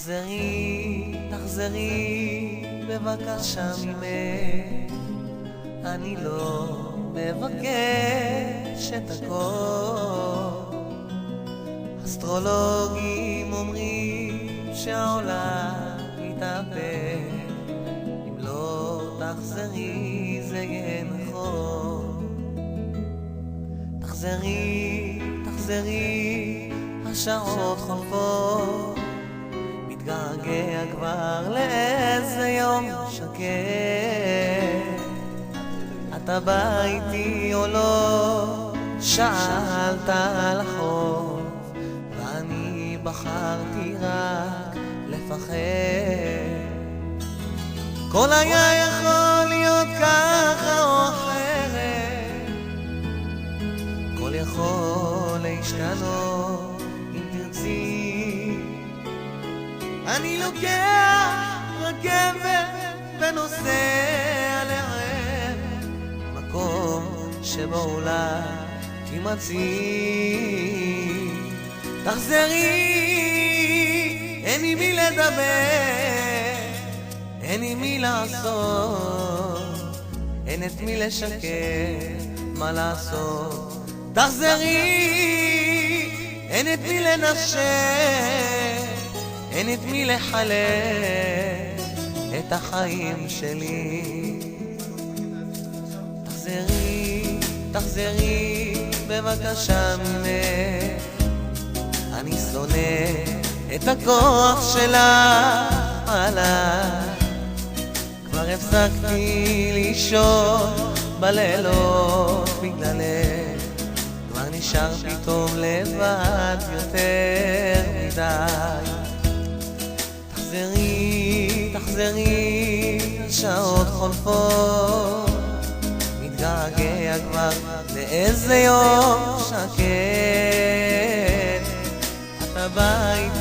תחזרי, תחזרי בבקשה ממך, אני לא מבקש את הכל. אסטרולוגים אומרים שהעולם יתהפך, אם לא תחזרי זה יהיה נכון. תחזרי, תחזרי, השעות חולפות, מתגעגע כבר לאיזה יום שקט. אתה בא איתי או לא, שאלת על החוף, ואני בחרתי רק לפחד. כל היה יכול להיות ככה או אחרת, כל יכול להשתנות אם תרצי. אני לוקח רכבת ונוסע לערב, מקום שבו אולי תימצאי. תחזרי, אין עם מי לדבר, אין עם מי לעשות, אין את מי לשקר, מה לעשות. תחזרי, אין את מי לנשק, אין את מי לחלק את החיים שלי. תחזרי, תחזרי בבקשה ממך, אני שונא את הכוח שלך עליי. כבר הפסקתי לישון בלילות בגללך, כבר נשאר פתאום לבד יותר מדי. תחזרי, תחזרי, השעות חולפות, מתגעגע כבר לאיזה יום שקט. אתה בא איתי